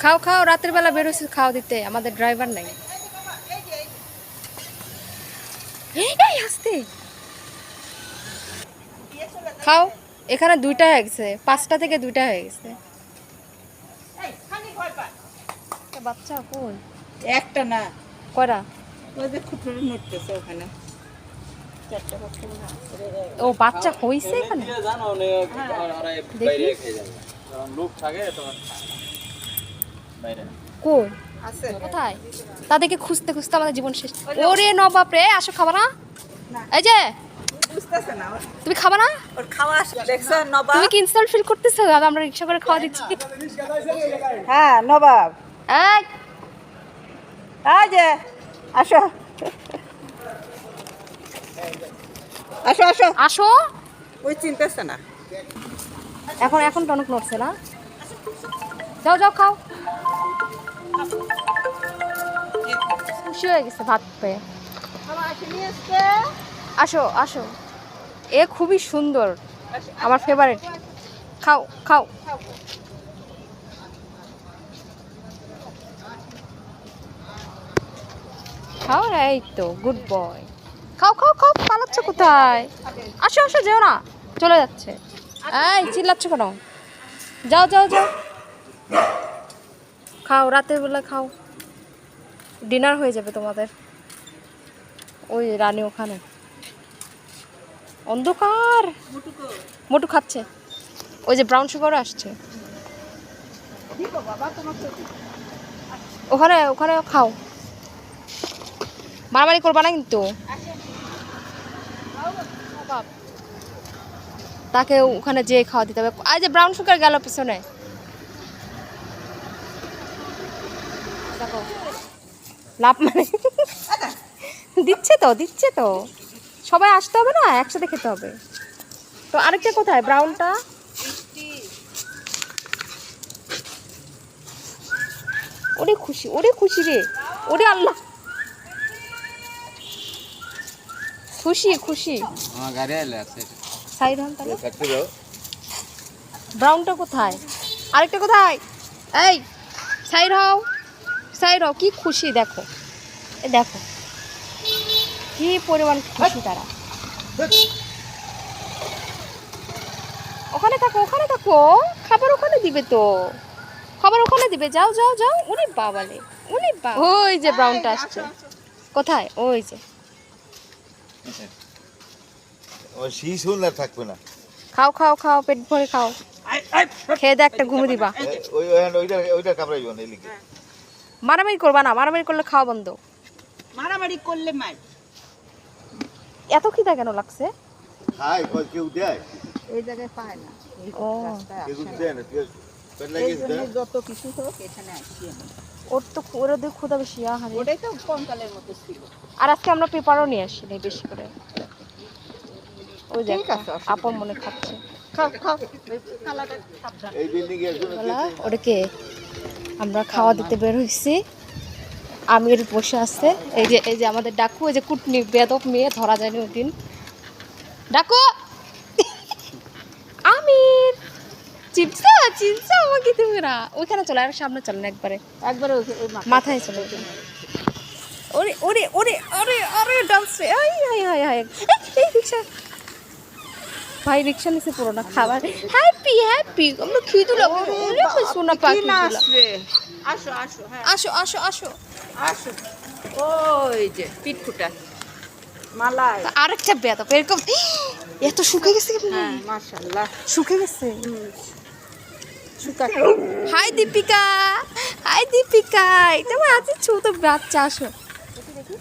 খাও খাও, রাতের বেলা বেরোছি খাওয়া দিতে, আমাদের ড্রাইভার নাই। এই আস্তে খাও। এখানে 2টা হয়ে গেছে, 5টা থেকে 2টা হয়ে গেছে। বাচ্চা কই? একটা না, কয়টা? ওই যে খুঁটুরে নড়তেছে ওখানে। ও বাচ্চা হইছে এখানে। দেখি কই আছে কোথায়? তাদেরকে খুঁজতে খুঁজতে আমাদের জীবন শেষ। ওরে নবাব রে, আসো খাবা না? এই যে বুঝতেছে না তুমি খাবা না? ওর খাওয়া দেখছো নবাব? তুমি কি ইনসাল্ট ফিল করতেছো? দাদা আমরা রিকশা করে খাওয়া দিচ্ছি। হ্যাঁ নবাব, এই এই যে আসো আসো আসো আসো। ওই চিনতেছে না। এখন এখন টনক নড়ছে না। যাও যাও খাও। খুশি হয়ে গেছে ভাত পেয়ে। আসো আসো, এ খুবই সুন্দর, আমার ফেভারিট। খাও খাও। খাও, এই তো গুড বয়। খাও খাও খাও, পালাচ্ছ কোথায়? আসো আসো, যেও না, চলে যাচ্ছে। এই চিল্লাচ্ছ কেন? যাও যাও যাও, খাও, রাতের বেলা খাও, ডিনার হয়ে যাবে তোমাদের। ওই রানী ওখানে অন্ধকার, মোটু খাচ্ছে, ওই যে ব্রাউন সুগারও আসছে ওখানে, ওখানে খাও, মারামারি করবা না কিন্তু। তাকে ওখানে যেয়ে খাওয়া দিতে হবে। আজ যে ব্রাউন সুগার গেল পিছনে, দেখো লাভ মানে দিচ্ছে তো, দিচ্ছে তো, সবাই আসতে হবে না, একসাথে খেতে হবে। তো আরেকটা কোথায় ব্রাউনটা? ওরে খুশি, ওরে খুশি রে, ওরে আল্লাহ, খুশি খুশি। সাইড হন তাহলে। ব্রাউনটা কোথায়? আরেকটা কোথায়? এই সাইড হও, সাইড হও। কি খুশি দেখো, এ দেখো কি পরিমাণ খুশি তারা। ওখানে থাকো, ওখানে থাকো, খাবার ওখানে দিবে তো, খাবার ওখানে দিবে। যাও যাও যাও। ওরে বাবালে, ওরে বাবা, ওই যে ব্রাউনটা আসছে। কোথায়? ওই যে। ও শীষ হলে থাকবে না। খাও খাও খাও, পেট ভরে খাও, খেয়ে দে একটা ঘুমে দিবা। ওই ওইটা কামড়াইব না এলিকে। মারামারি করবা না, মারামারি করলে খাওয়া বন্ধ। মারামারি করলে মার। এত খিদা কেন লাগছে? খাই কই কেউ দেয়? এই জায়গায় পায় না, এই ও রাস্তায় কেউ আসে না। দেয় না, তুই পেট এই লাগিয়ে জন্য দেয়। যত কিছু হোক এখানে আসি আমি। ওর তো ওদের ক্ষুদা বেশি। আহারে। ওটাই তো কঙ্কালের মতো ছিল। আর আজকে আমরা পেপারও নিয়ে আসি নাই বেশি করে। ওই যে ঠিক আছে, অসুবিধা আপন মনে খাচ্ছে। খাও খাও, খালাটা সাবধান। এই বিল্ডিং এর জন্য ওটাকে আমরা খাওয়া দিতে বের হয়েছি। আমির বসে আছে, এই যে, এই যে আমাদের ডাকু, এই যে কুটনি বেদক মেয়ে, ধরা যায়নি ওই দিন। ডাকু আমির, চিপসা চিপসা আমাকে তুমি না। ওইখানে চলে, আর সামনে চলেন একবারে, একবারে ওই মাথায় চলে। ওরে ওরে ওরে আরে আরে ডান্স রে, আই হাই হাই হাই। এই রিক্সা ভাই, রিক্সা নিচে পুরো না খাবার। হ্যাপি হ্যাপি, আমরা খিদু লাগবে। ওরে কই সোনা পাখি গুলা। আসবে। আসো আসো, হ্যাঁ আসো আসো আসো। আসো। ওই যে পিঠ ফুটা মালাই। আরেকটা বেদক এরকম এত শুকে গেছে কেন? হ্যাঁ মাশাআল্লাহ, শুকে গেছে। শুকা। হাই দীপিকা, হাই দীপিকা, এটা আমার আছে ছোট বাচ্চা। আসো দেখি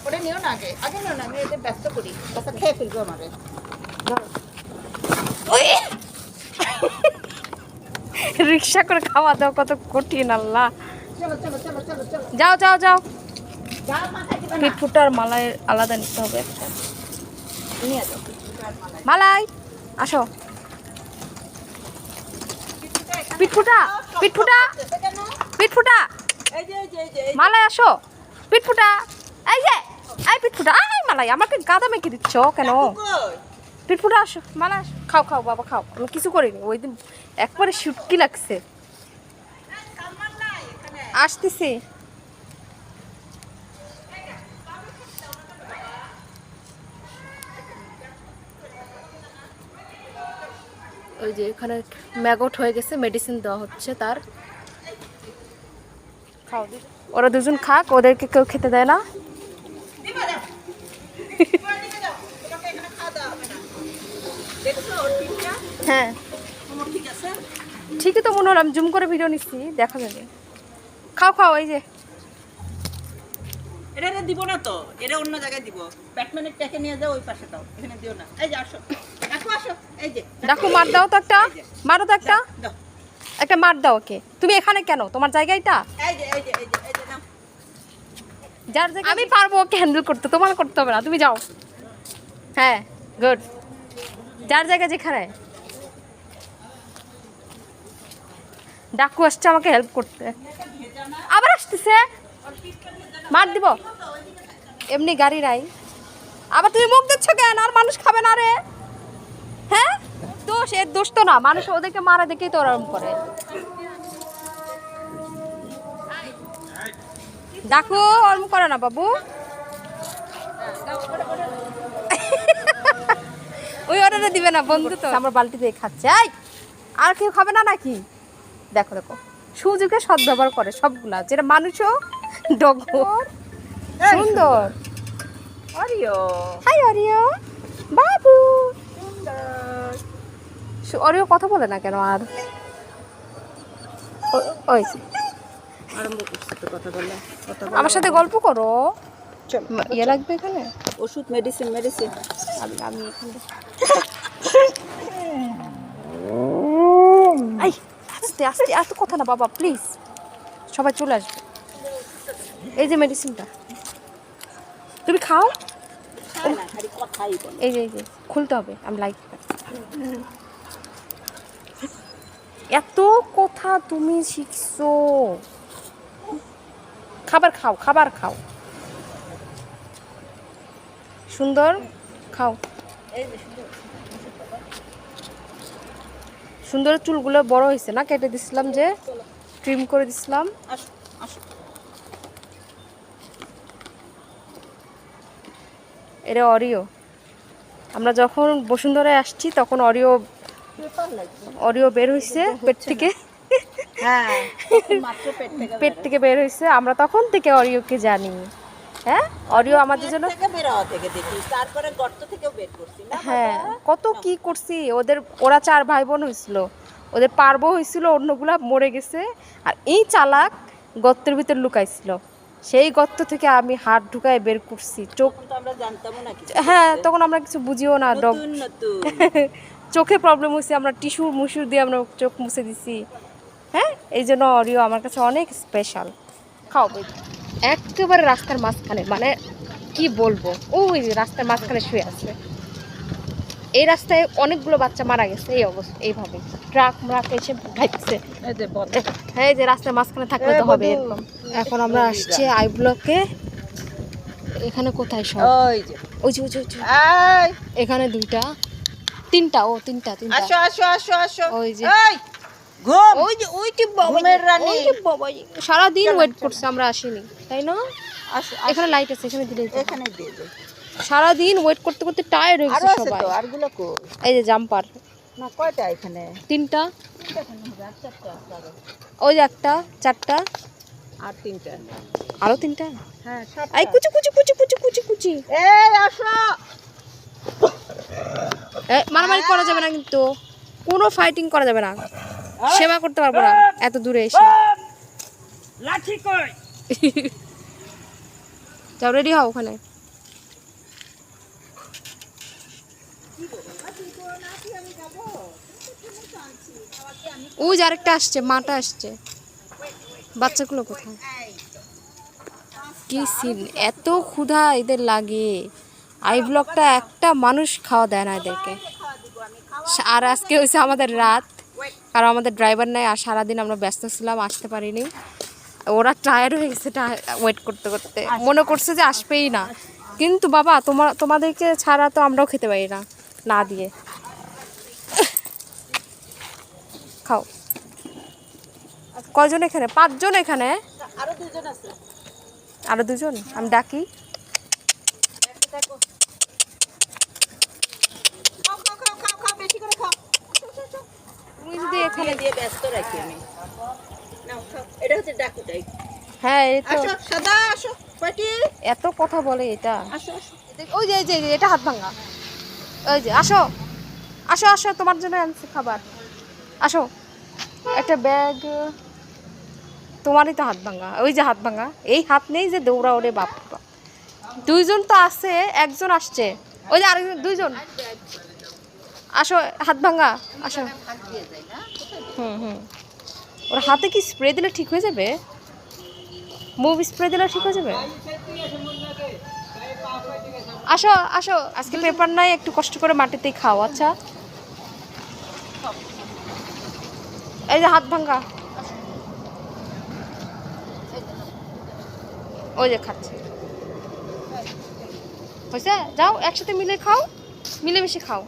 ওটা নিও না, আগে আগে নিও না, আমি এদের ব্যস্ত করি, বাচ্চা খেয়ে ফেলবো আমারে। ওই রিক্সা করে খাওয়া দাওয়া কত কঠিন আল্লাহ। চলো চলো চলো চলো চলো, যাও যাও যাও। যাও মাথায় দিবা না। পিঠ ফুটার মালাই আলাদা নিতে হবে একটা। নিয়ে যাও পিঠ ফুটার মালাই। মালাই আসো। পিঠ ফুটা, পিঠ ফুটা, কেন? পিঠ ফুটা, এই যে এই যে এই যে মালাই আসো। পিঠ ফুটা, এই যে, এই পিঠ ফুটা, আই মালাই আমাকে গাদা মেখে দিচ্ছ কেন? কই? পিঠ ফুটা আসো, মালাই আসো। খাও খাও বাবা খাও, আমি কিছু করিনি। ওই দিন একবারে শুটকি লাগছে। আসতেছি। ওই যে এখানে ম্যাগট হয়ে গেছে, মেডিসিন দেওয়া হচ্ছে তার। ওরা দুজন খাক, ওদেরকে কেউ খেতে দেয় না। হ্যাঁ ঠিকই তো মনে হলো, আমি জুম করে ভিডিও নিচ্ছি, দেখা যাবে। খাও খাও, এই যে এটা দিব না তো, এটা অন্য জায়গায় দিব। ব্যাটম্যানের ট্যাকে নিয়ে যাও, ওই পাশে দাও, এখানে দিও না। এই যে আসো, আসো আসো, এই যে ডাকু, মার দাও তো একটা, মারো তো একটা, দাও, একটা মার দাও ওকে। তুমি এখানে কেন? তোমার জায়গা এটা। এই যে এই যে এই যে এই যে নাও। যার জায়গা আমি পারবো ওকে হ্যান্ডেল করতে, তোমার করতে হবে না, তুমি যাও। হ্যাঁ গুড, যার জায়গা যেখানে। ডাকু আসছে আমাকে হেল্প করতে, আবার আসতেছে, মার দিব। এমনি গাড়ি নাই, আবার তুমি মুখ দিচ্ছ কেন? আর মানুষ খাবে না রে? হ্যাঁ দোষ, এর দোষ তো না, মানুষ ওদেরকে মারা দেখেই তো ওরকম করে। ডাকু ওরকম করে না বাবু। ওই অর্ডারটা দিবে না বন্ধু, তো আমার বালতি দিয়ে খাচ্ছে। এই আর কেউ খাবে না নাকি? দেখো দেখো, সুযোগে সদ্ব্যবহার করে সবগুলা, যেটা মানুষও ডগর। সুন্দর অরিও হাই অরিও বাবু। অরিও কথা বলে না কেন আর? ওই যে আরম্ভ করছে তো কথা বলা, কথা আমার সাথে গল্প করো। চল, ইয়ে লাগবে এখানে, ওষুধ, মেডিসিন মেডিসিন। আমি আমি এখানে এই আস্তে আস্তে, এত কথা না বাবা প্লিজ, সবাই চলে আসবে। এই যে মেডিসিনটা তুমি খাও। না খালি কথাই বলে। এই যে খুলতে হবে, আমি লাইক। এত কথা তুমি শিখছো। খাবার খাও, খাবার খাও, সুন্দর খাও। এই যে সুন্দর। সুন্দর চুলগুলো বড় হয়েছে না, কেটে দিছিলাম যে, ট্রিম করে দিছিলাম। আসো আসো। এটা অরিও। আমরা যখন বসুন্ধরায় আসছি তখন অরিও বের হয়েছে পেট থেকে। হ্যাঁ মাত্র পেট থেকে বের হয়েছে, আমরা তখন থেকে অরিওকে জানি। হ্যাঁ অরিও আমাদের জন্য, থেকে বের হওয়া থেকে দেখি, তারপরে গর্ত থেকেও বের করছি না। হ্যাঁ কত কি করছি ওদের। ওরা 4 ভাই বোন হয়েছিল, ওদের পারবো হয়েছিল, অন্যগুলা মরে গেছে। আর এই চালাক গর্তের ভিতর লুকাইছিল, সেই গর্ত থেকে আমি হাত ঢুকায় বের করছি। চোখ, তখন তো আমরা জানতামও না কিছু। হ্যাঁ তখন আমরা কিছু বুঝিও না। ডগ নতুন নতুন চোখে প্রবলেম হয়েছে, আমরা টিস্যু মুসুর দিয়ে আমরা চোখ মুছে দিছি। হ্যাঁ এই জন্য অরিও আমার কাছে অনেক স্পেশাল। খাও বই, একেবারে রাস্তার মাঝখানে, মানে কি বলবো, ওই যে রাস্তার মাঝখানে শুয়ে আছে। এই রাস্তায় অনেকগুলো বাচ্চা মারা গেছে এই অবস্থা, এইভাবে ট্রাক মরাক এসে খাইতেছে। এই যে বল। হ্যাঁ এই যে রাস্তার মাঝখানে থাকলে তো হবে এরকম। এখন আমরা আসছি আই ব্লকে। এখানে কোথায় সব? ওই যে ওই যে ওই যে ওই যে। এই এখানে 2টা 3টা, ও 3টা আসো আসো আসো আসো। ওই যে এই ঘুম। ওই যে ওই যে বাবা, ঘুমের রানী। ওই যে বাবা, সারাদিন ওয়েট করছে, আমরা আসিনি তাই না? আসো এখানে লাইট আছে, এখানে দিলেই তো। এখানে দিয়ে দে। সারাদিন ওয়েট করতে করতে টায়ার্ড হয়ে আরো গেছে আছে সবাই। তো, আরগুলো কো। এই যে জাম্পার না কয়টা এখানে? 3টা, এখানে হবে আর চারটা আছে আরো। ওই যে একটা 4টা, আর তিনটা। আরো 3টা। হ্যাঁ এই কুচি কুচি কুচি কুচি কুচি কুচি। এই আসো। মারামারি করা যাবে না কিন্তু, কোনো ফাইটিং করা যাবে না, সেবা করতে পারবো না এত দূরে এসে। লাঠি কই? যাও রেডি হও ওখানে। ওই যে আরেকটা আসছে, মাটা আসছে। বাচ্চাগুলো কোথায়? কি সিন, এত ক্ষুধা এদের লাগে। আই ব্লকটা একটা মানুষ খাওয়া দেয় না এদেরকে। আর আজকে হয়েছে আমাদের রাত, কারণ আমাদের ড্রাইভার নাই, আর সারাদিন আমরা ব্যস্ত ছিলাম, আসতে পারিনি। ওরা টায়ার্ড হয়ে গেছে ওয়েট করতে করতে, মনে করছে যে আসবেই না। কিন্তু বাবা তোমাদেরকে ছাড়া তো আমরাও খেতে পারি না, না দিয়ে। খাও কয়জন এখানে? 5 জন এখানে। আরো 2 জন আছে। আরো 2 জন আমি ডাকি। দেখো খাও খাও খাও খাও খাও বেশি করে খাও। তুমি যদি এখানে দিয়ে ব্যস্ত রাখি আমি। নাও খাও। এটা হচ্ছে ডাকুটাই। হ্যাঁ এই তো আসো সদা আসো পাটি এত কথা বলে এটা। আসো আসো। ওই যে এই যে এটা হাত ভাঙা। ওই যে আসো আসো আসো তোমার জন্য আনছি খাবার। আসো একটা ব্যাগ। তোমারই তো হাত ভাঙা। ওই যে হাত ভাঙা। এই হাত নেই যে দৌড়া ওরে বাপ বাপ। 2 জন তো আছে, একজন আসছে। ওই যে আরেকজন 2 জন। আসো হাত ভাঙা আসো। হুম ওর হাতে কি স্প্রে দিলে ঠিক হয়ে যাবে? মুভ স্প্রে দিলে ঠিক হয়ে যাবে? আসো আসো আজকে পেপার নাই, একটু কষ্ট করে মাটিতেই খাও। আচ্ছা এই যে হাত ভাঙা। ওই যে খাচ্ছে। হয়েছে? যাও একসাথে মিলে খাও, মিলেমিশে খাও।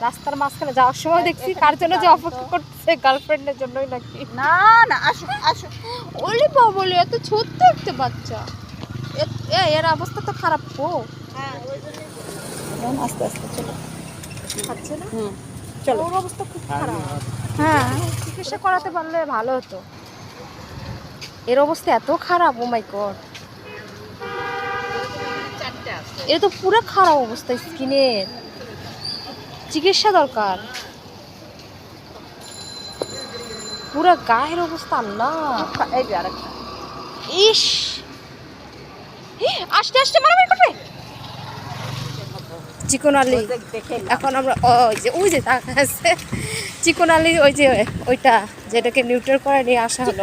রাস্তার মাঝখানে যাওয়ার সময় দেখছি কার জন্য যে অপেক্ষা করতেছে, গার্লফ্রেন্ডের জন্যই নাকি। না না আসো আসো। ওলে বাবলে এত ছোট্ট একটা বাচ্চা। এর অবস্থা তো খারাপ গো। হ্যাঁ ওই জন্য আস্তে আস্তে চলো। খাচ্ছে না? চলো। ওর অবস্থা খুব খারাপ। হ্যাঁ চিকিৎসা করাতে পারলে ভালো হতো। এর অবস্থা এত খারাপ, ও মাই গড। চারটে আছে। এটা তো পুরো খারাপ অবস্থা স্কিনের। চিকিৎসা দরকার। পুরো গায়ের অবস্থা আল্লাহ। এই যে আরেকটা। ইস আস্তে আস্তে মারামারি করবে। চিকন আলী দেখে এখন আমরা ওই যে তাকাচ্ছে চিকন আলী, ওই যে ওইটা যেটাকে নিউট্রাল করে নিয়ে আসা হলো।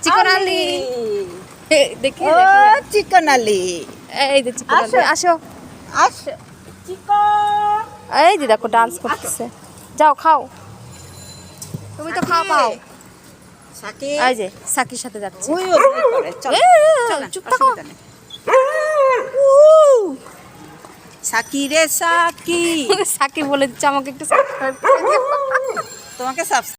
চিকন আলী দেখি ও চিকন আলী এই যে চিকন আলী আসো। আসো চিকন। এই যে দেখো ডান্স করতেছে। যাও খাও, তুমি তো খাও পাও। সাকি এই যে সাকির সাথে যাচ্ছে। ওই অভিনয় করে চল চল চুপ থাকো। অসুবিধা নেই। সাকি রে সাকি সাকি বলে দিচ্ছে আমাকে একটু সাবস্ক্রাইব করে দিও। তোমাকে সাবস্ক্রাইব